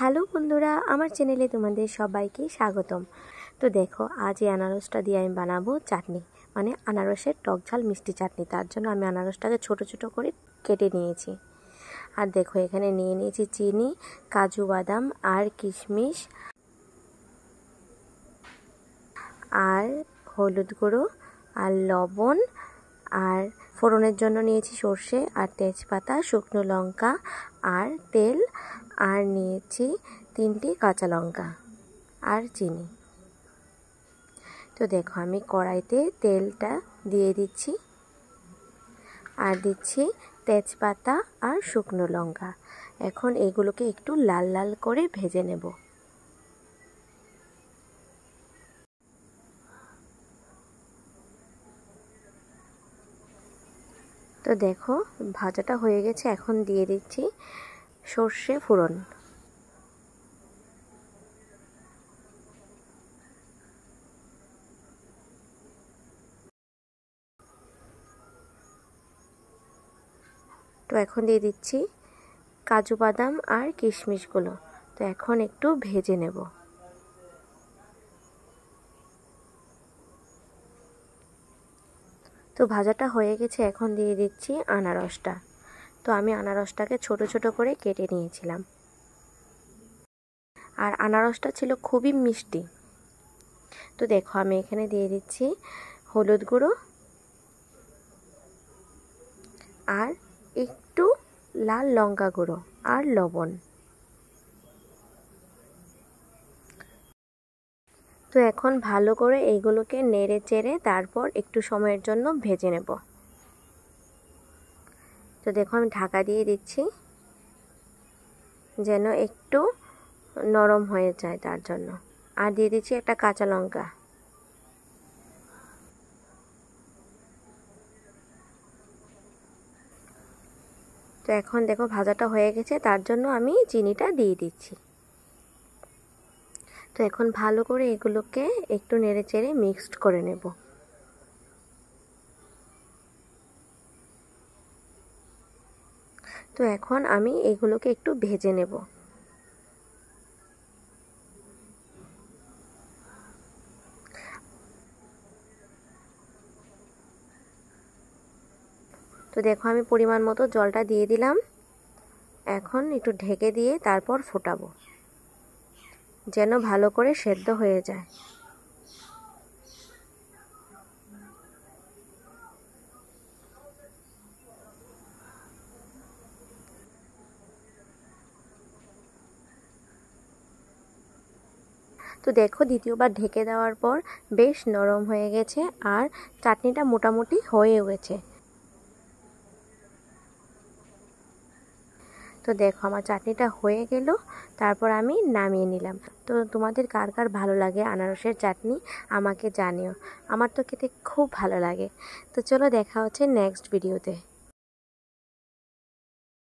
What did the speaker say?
Hello বন্ধুরা, আমার চ্যানেলে তোমাদের সবাইকে স্বাগতম। তো দেখো, আজ এই আনারসটা দিয়ে আমি বানাবো চাটনি, মানে আনারসের টক ঝাল মিষ্টি চাটনি। তার জন্য আমি আনারসটাকে ছোট ছোট করে কেটে নিয়েছি। আর দেখো, এখানে নিয়ে নিয়েছি চিনি, কাজু বাদাম আর কিশমিশ, আর হলুদ গুঁড়ো আর লবণ, আর ফোড়নের জন্য নিয়েছি সর্ষে আর তেজপাতা, শুকনো লঙ্কা আর তেল, আর নিয়েছি 3টি কাঁচা লঙ্কা আর চিনি। তো দেখো, আমি কড়াইতে তেলটা দিয়ে দিচ্ছি আর দিচ্ছি তেজপাতা আর শুকনো লঙ্কা। এখন এগুলোকে একটু লাল লাল করে ভেজে নেব। তো দেখো, ভাজাটা হয়ে গেছে। এখন দিয়ে দিচ্ছি সর্ষে ফোড়ন। তো এখন দিয়ে দিচ্ছি কাজু বাদাম আর কিশমিশগুলো। তো এখন একটু ভেজে নেব। তো ভাজাটা হয়ে গেছে। এখন দিয়ে দিচ্ছি আনারসটা। তো আমি আনারসটাকে ছোট ছোট করে কেটে নিয়েছিলাম, আর আনারসটা ছিল খুবই মিষ্টি। তো দেখো, আমি এখানে দিয়ে দিচ্ছি হলুদ গুঁড়ো আর একটু লাল লঙ্কা গুঁড়ো আর লবণ। তো এখন ভালো করে এইগুলোকে নেড়ে চেড়ে তারপর একটু সময়ের জন্য ভেজে নেব। তো দেখো, আমি ঢাকা দিয়ে দিচ্ছি যেন একটু নরম হয়ে যায় তার জন্য। আর দিয়ে দিচ্ছি একটা কাঁচা লঙ্কা। তো এখন দেখো, ভাজাটা হয়ে গেছে, তার জন্য আমি চিনিটা দিয়ে দিচ্ছি। তো এখন ভালো করে এগুলোকে একটু নেড়ে চেড়ে মিক্সড করে নেব। তো এখন আমি এগুলোকে একটু ভেজে নেব। তো দেখো, আমি পরিমাণ মতো জলটা দিয়ে দিলাম। এখন একটু ঢেকে দিয়ে তারপর ফোটাবো, যেন ভালো করে সেদ্ধ হয়ে যায়। তো দেখো, দ্বিতীয়বার ঢেকে দেওয়ার পর বেশ নরম হয়ে গেছে আর চাটনিটা মোটামুটি হয়ে গেছে। তো দেখো, আমার চাটনিটা হয়ে গেল। তারপর আমি নামিয়ে নিলাম। তো তোমাদের কার কার ভালো লাগে আনারসের চাটনি আমাকে জানিও। আমার তো খেতে খুব ভালো লাগে। তো চলো, দেখা হচ্ছে নেক্সট ভিডিওতে।